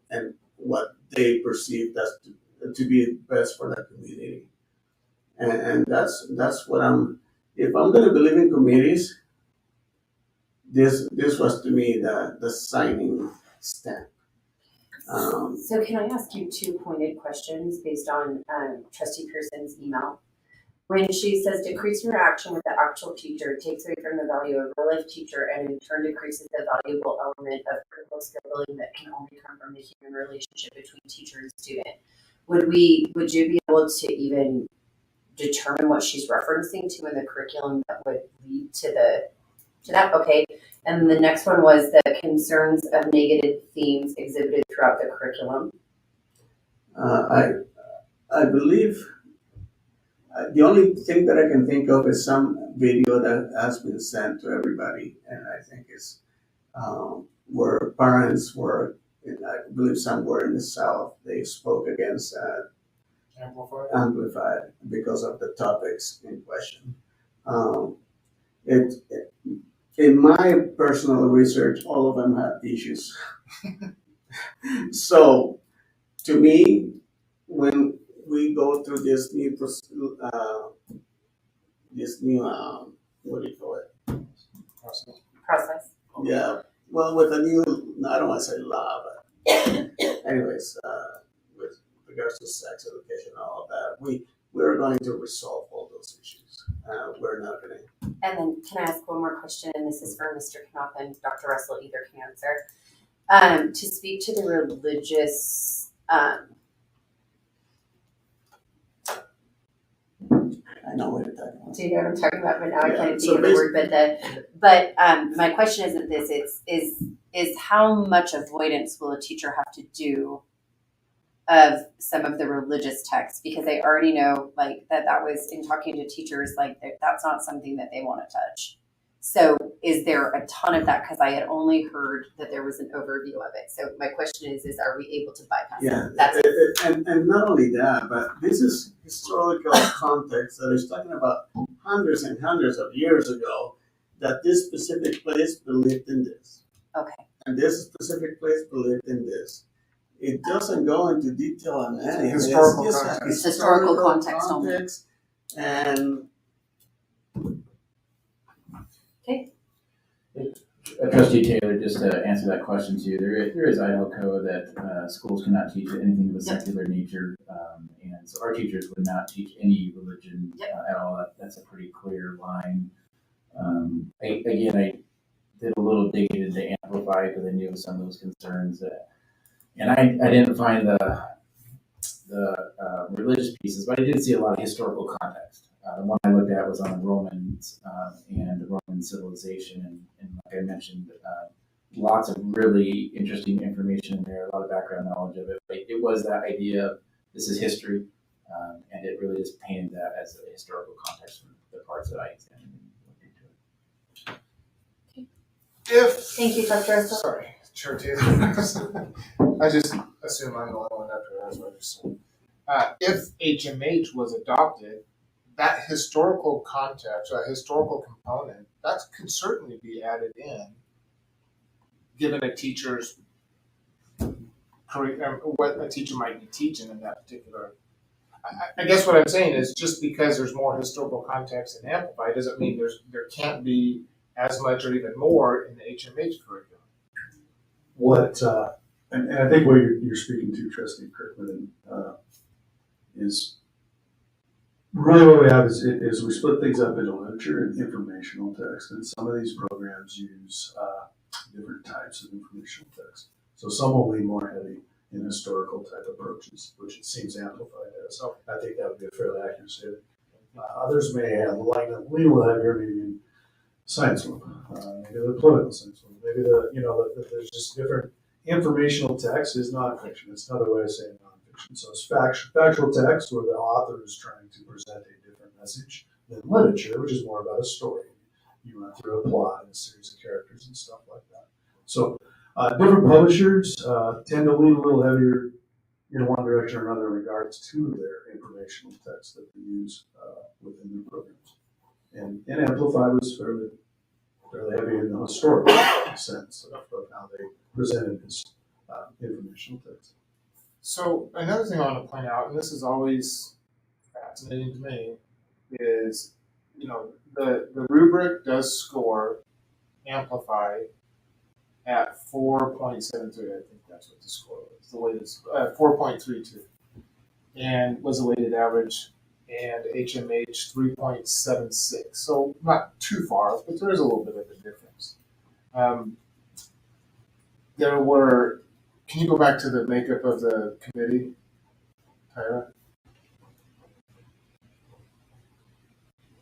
and what they perceive as to be best for the community, and that's what I'm. If I'm going to believe in committees, this was to me the signing stamp. So can I ask you two pointed questions based on Trustee Pearson's email? When she says decrease interaction with the actual teacher, takes away from the value of a real life teacher and in turn decreases the valuable element of critical skill building that can only come from the human relationship between teacher and student. Would you be able to even determine what she's referencing to in the curriculum that would lead to that? Okay. And the next one was the concerns of negative themes exhibited throughout the curriculum. I believe the only thing that I can think of is some video that has been sent to everybody, and I think it's where parents were, I believe somewhere in the South, they spoke against amplified because of the topics in question. Um, it, in my personal research, all of them had issues. So, to me, when we go through this new, what do you call it? Process. Yeah, well, with a new, I don't want to say law, but anyways, with regards to sex education and all of that, we're going to resolve all those issues. We're not going to. And then can I ask one more question? And this is for Mr. Knopf and Dr. Russell, either can answer. To speak to the religious, I know what you're talking about. do you know what I'm talking about? But now I Yeah, can't so think of the word. But my question isn't this. Is how much avoidance will a teacher have to do of some of the religious texts, because they already know like that was in talking to teachers, like that's not something that they want to touch. So is there a ton of that? Because I had only heard that there was an overview of it. So my question is are we able to bypass Yeah, it? That's and not only that, but this is historical context that is talking about hundreds and hundreds of years ago that this specific place believed in this. okay. And this specific place believed in this. It doesn't go into detail on anything. Historical It's just a context. Historical context only. And Trustee Taylor, just to answer that question too, there is Idaho code that schools cannot teach anything of a secular nature, and so our teachers would not teach any religion at all. That's a pretty clear line. I did a little digging into Amplify because I knew some of those concerns, and I didn't find the religious pieces, but I did see a lot of historical context. The one I looked at was on Romans and Roman civilization, and like I mentioned, lots of really interesting information in there, a lot of background knowledge of it. But it was that idea of this is history, and it really just painted that as a historical context from the parts that I examined and looked into it. Thank you, Dr. Russell. Sorry, Chair Taylor. I just assume I'm the only one after that, so I just if HMH was adopted, that historical context, a historical component, that could certainly be added in, given a teacher's career, what a teacher might be teaching in that particular. I guess what I'm saying is just because there's more historical context in Amplify doesn't mean there can't be as much or even more in the HMH curriculum. What, and I think what you're speaking to, Trustee Kirkman, is really what we have is we split things up into literature and informational text, and some of these programs use different types of informational text. So some will lean more heavy in historical type approaches, which it seems Amplified as. So I think that would be a fairly accurate statement. Others may have lean a little heavier, maybe in science one, maybe the political science one, maybe there's just different informational text is nonfiction. It's another way of saying nonfiction. So it's factual text where the author is trying to present a different message than literature, which is more about a story. You run through a plot and a series of characters and stuff like that. So different publishers tend to lean a little heavier in one direction or another in regards to their informational text that they use within their programs. And Amplify was fairly heavy in the historical sense of how they presented this informational text. So another thing I want to point out, and this is always fascinating to me, is the rubric does score Amplify at 4.73. I think that's what the score was. The weighted 4.32, and was a weighted average, and HMH 3.76. So not too far, but there is a little bit of a difference. There were. Can you go back to the makeup of the committee, Tyra?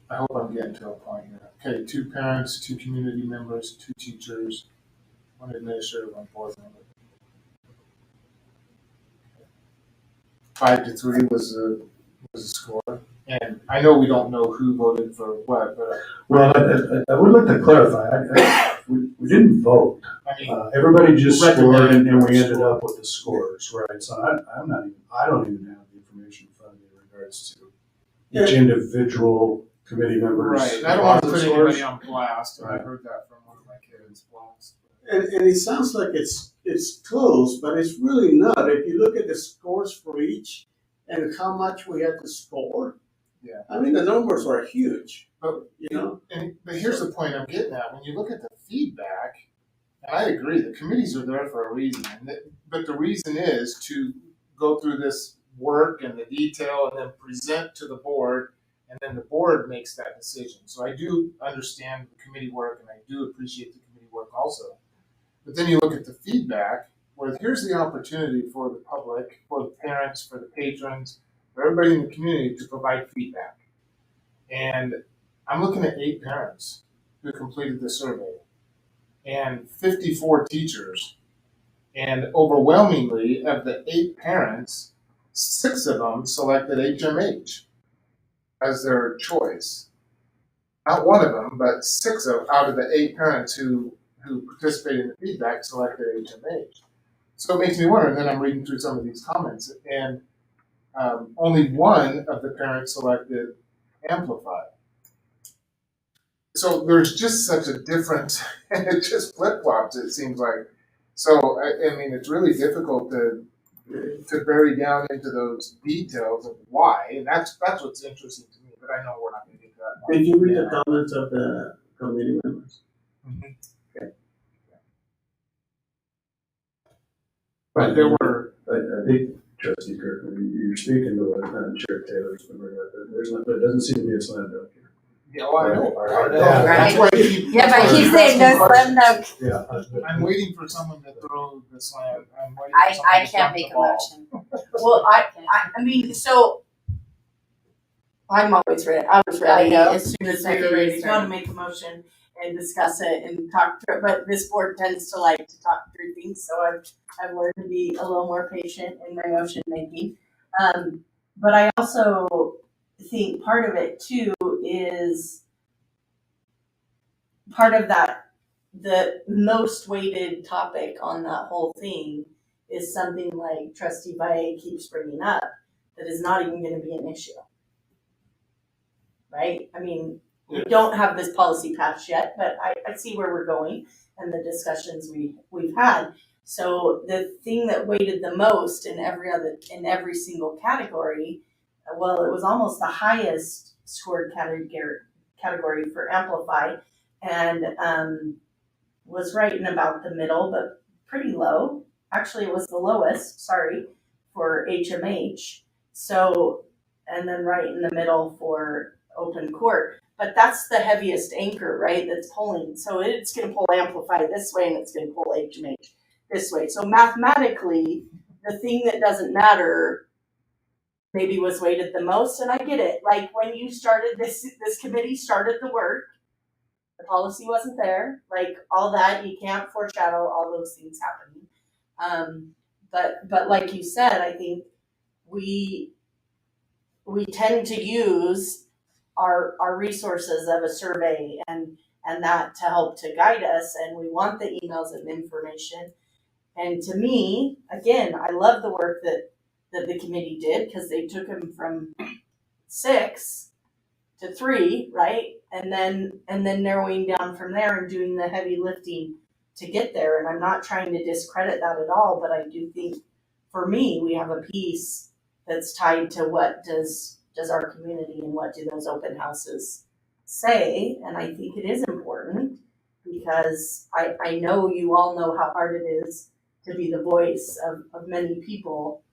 I hope I'm getting to a point here. Okay, 2 parents, 2 community members, 2 teachers, 1 administrator, 1 board member. 5-3 was the score, and I know we don't know who voted for what, but well, I would like to clarify. We didn't vote. I mean, Everybody just scored, and we ended score. up with the scores, right? So I don't even have the information in front of me in regards to each individual committee members. Right, and I don't want to put scores. anybody on blast. Right. I heard that from one of my kids. Blast. And it sounds like it's close, but it's really not. If you look at the scores for each and how much we had to score, yeah, I mean the numbers are huge. But but here's the point I'm getting at. When you look at the feedback, and I agree, the committees are there for a reason. But the reason is to go through this work and the detail, and then present to the board, and then the board makes that decision. So I do understand the committee work, and I do appreciate the committee work also. But then you look at the feedback, where here's the opportunity for the public, for the parents, for the patrons, for everybody in the community to provide feedback. And I'm looking at 8 parents who completed the survey and 54 teachers. And overwhelmingly, of the 8 parents, 6 of them selected HMH as their choice. not one of them, but out of the 8 parents who participated in the feedback selected HMH. So it makes me wonder, and then I'm reading through some of these comments, and only one of the parents selected Amplify. So there's just such a difference, and it just flip-flops, it seems like. So, I mean, it's really difficult to bury down into those details of why, and that's what's interesting to me, but I know we're not going to get to that. Did you read the comments of the committee members? Mhm. Okay. But there were, I think, Trustee Kirk, you're speaking to what Chair Taylor's been bringing up. There doesn't seem to be a slam dunk here. yeah, well, I know. Yeah. That's why I keep. Yeah, but he's saying no slam dunk. Yeah. I'm waiting for someone to throw the slam. I'm waiting for I someone to can't dump make the a ball. motion. Well, I mean, so I'm always ready. I was ready I know. as soon as we Second were ready you to go to make a motion and discuss it and talk through it. But this board tends to like to talk through things, so I've learned to be a little more patient in my motion making. But I also think part of it too is part of that. The most weighted topic on that whole thing is something like Trustee Baye keeps bringing up that is not even going to be an issue. Right? I mean, we don't have this policy passed yet, but I see where we're going and the discussions we've had. So the thing that weighted the most in every single category, well, it was almost the highest scored category for Amplify, and was right in about the middle, but pretty low. Actually, it was the lowest, for HMH. So, and then right in the middle for open court. But that's the heaviest anchor, right, that's pulling. So it's going to pull Amplify this way and it's going to pull HMH this way. So mathematically, the thing that doesn't matter maybe was weighted the most. And I get it. Like when you started this committee started the work, the policy wasn't there, like all that, you can't foreshadow all those things happening. But like you said, I think we tend to use our resources of a survey and that to help to guide us, and we want the emails and information. And to me, again, I love the work that the committee did, because they took them from 6 to 3, right? And then narrowing down from there and doing the heavy lifting to get there. And I'm not trying to discredit that at all, but I do think for me, we have a piece that's tied to what does our community and what do those open houses say. And I think it is important because I know you all know how hard it is to be the voice of many people.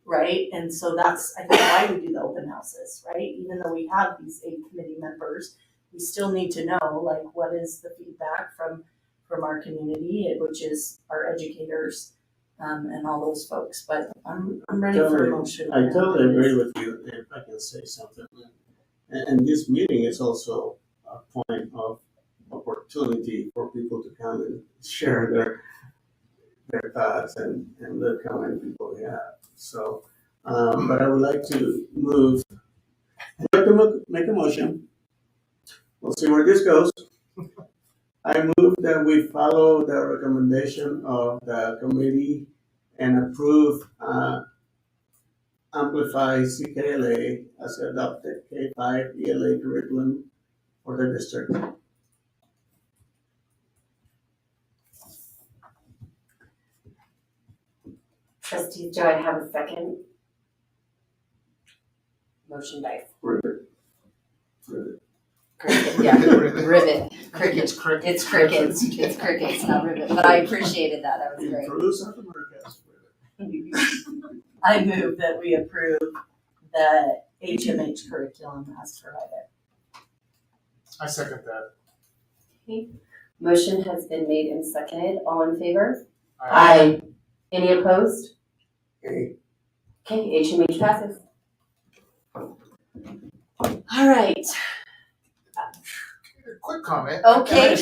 Right, and so that's, I think, why we do the open houses, right? Even though we have these 8 committee members, we still need to know, like, what is the feedback from our community, which is our educators, and all those folks. But I'm ready for a motion. I totally agree with you, if I can say something. And this meeting is also a point of opportunity for people to come and share their thoughts and look how many people we have. So, but I would like to make a motion. We'll see where this goes. I move that we follow the recommendation of the committee and approve Amplify CKLA as adopted K-5 ELA curriculum for the district. Trustees, do I have a second? Motion dice. Rivet. Cricket, yeah, rivet. Cricket. It's cricket. It's crickets. It's crickets, not rivet. But I appreciated that. That was great. For South America. I move that we approve the HMH curriculum as provided. I second that. Okay. Motion has been made and seconded. All in favor? I Any opposed? Okay. Okay, HMH passes. All right. Quick comment. Okay.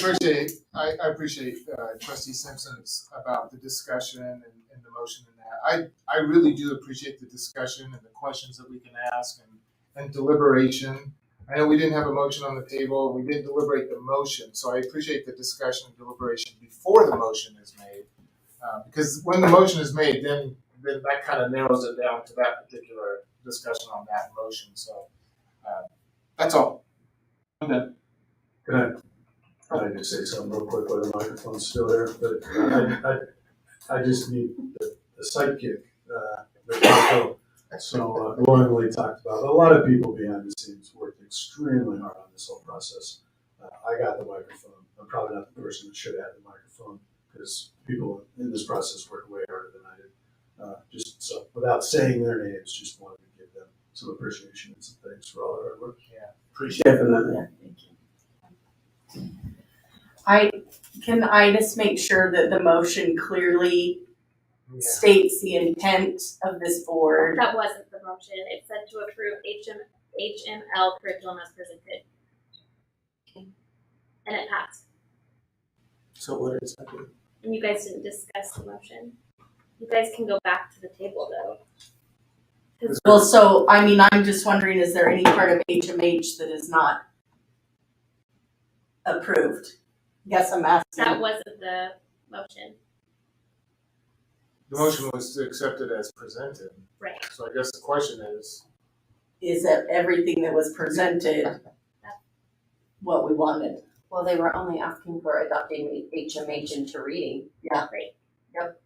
I appreciate Trustee Simpson's about the discussion and the motion and that. I really do appreciate the discussion and the questions that we can ask and deliberation. I know we didn't have a motion on the table, we didn't deliberate the motion, so I appreciate the discussion and deliberation before the motion is made. Because when the motion is made, then that kind of narrows it down to that particular discussion on that motion, so, that's all. I'm done. Can I just say something real quick while the microphone's still there? But I just need the sidekick that Marco so glowingly talked about. A lot of people behind the scenes worked extremely hard on this whole process. I got the microphone. I'm probably not the person that should have had the microphone because people in this process worked way harder than I did. Just so, without saying their names, just wanted to give them some appreciation and some thanks for all their hard work. Yeah, appreciate it. Definitely. Yeah, thank you. Can I just make sure that the motion clearly states the intent of this board? That wasn't the motion. It said to approve HML curriculum as presented. And it passed. So what is happening? And you guys didn't discuss the motion. You guys can go back to the table though. Well, so, I mean, I'm just wondering, is there any part of HMH that is not approved? Yes, I'm asking. That wasn't the motion. The motion was to accept it as presented, Right. so I guess the question is, Is that everything that was presented what we wanted? Well, they were only asking for adopting HMH into reading. Yeah. Great. Yep.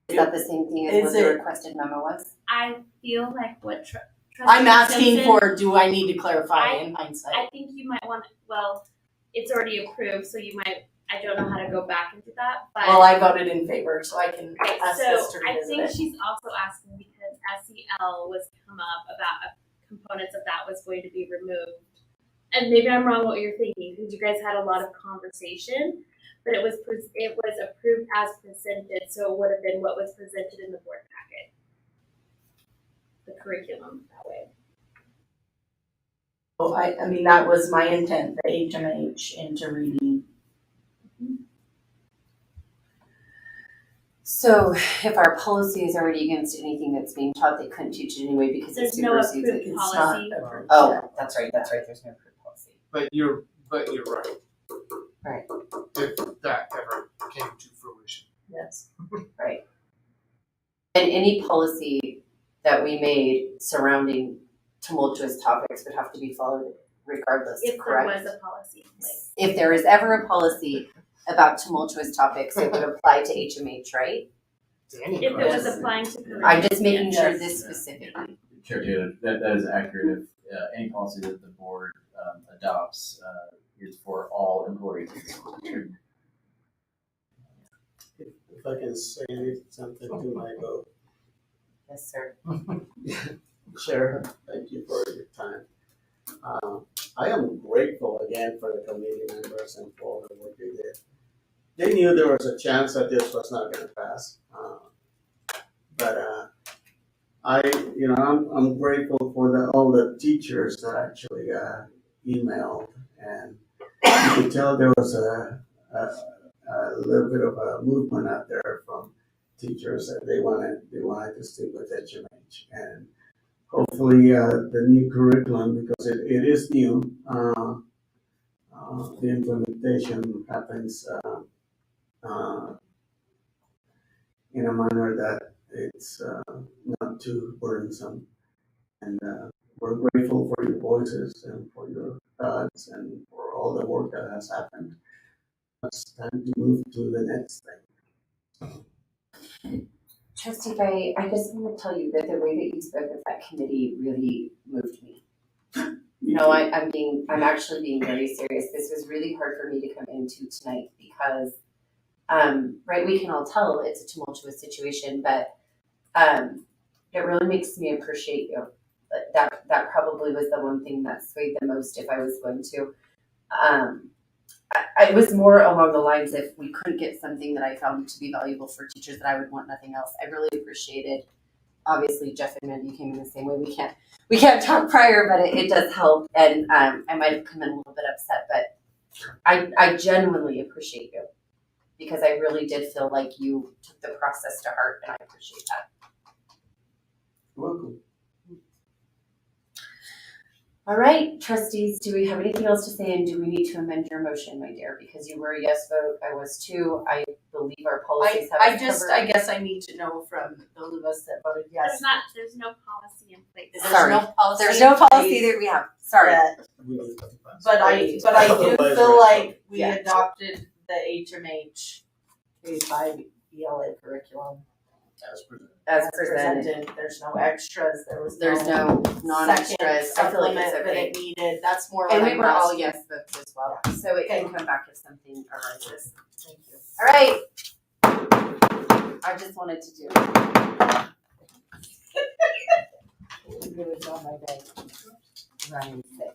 Is that the same thing as Is what the it- requested memo was? I feel like what I'm asking Simpson- for, do I need to clarify in hindsight? I think you might want, well, it's already approved, so you might, I don't know how to go back into that, but. Well, I voted in favor, so I can Right, ask so this to I revisit think it. she's also asking because SEL was come up about components of that was going to be removed. And maybe I'm wrong what you're thinking, because you guys had a lot of conversation, but it was approved as presented, so it would have been what was presented in the board packet. The curriculum that way. So I mean, that was my intent, the HMH into reading. So if our policy is already against anything that's being taught, they couldn't teach it anyway because it There's no supersedes it. approved It's not policy. approved. Oh, that's right, there's no approved policy. but you're right. Right. If that ever came to fruition. Yes. And any policy that we made surrounding tumultuous topics would have to be followed regardless, If there correct? was a policy in place. If there is ever a policy about tumultuous topics, it would apply to HMH, right? If it was applying to curriculum. I'm just making sure Yes. this specifically. Chair Taylor, that is accurate. If any policy that the board adopts is for all employees. If I can say something to my vote. Yes, sir. Chair, thank you for your time. I am grateful again for the committee members and for all the work they did. They knew there was a chance that this was not gonna pass. But I'm grateful for all the teachers that actually emailed, and you could tell there was a little bit of a movement out there from teachers that they wanted to stick with HMH, and hopefully the new curriculum, because it is new, the implementation happens in a manner that it's not too burdensome. And we're grateful for your voices and for your thoughts and for all the work that has happened. It's time to move to the next thing. Trustee Ray, I just want to tell you that the way that you spoke of that committee really moved me. No, I'm actually being very serious. This was really hard for me to come into tonight because, right, we can all tell it's a tumultuous situation, but it really makes me appreciate you. That probably was the one thing that swayed the most if I was going to. I was more along the lines if we couldn't get something that I found to be valuable for teachers that I would want nothing else. I really appreciated. Obviously, Jeff and Mandy came in the same way. We can't talk prior, but it does help. And I might have come in a little bit upset, but I genuinely appreciate you because I really did feel like you took the process to heart, and I appreciate that. Welcome. All right, trustees, do we have anything else to say, and do we need to amend your motion, my dear? Because you were a yes vote, I was too. I believe our policies have us covered. I guess I need to know from those of us that voted yes. There's no policy in place. Sorry. No policy. There's no policy that we have. Sorry. But I do Otherwise, feel we're- like we Yeah. adopted the HMH K-5 ELA curriculum As presented. There's no extras. There's no non-extras. second I feel like it's supplement that okay. it needed. That's more what And we I'm were all asking. yes votes as well, so it can Okay. come back if something arises. Thank you. All right. I just wanted to do it. I'm gonna tell my day. Running sick.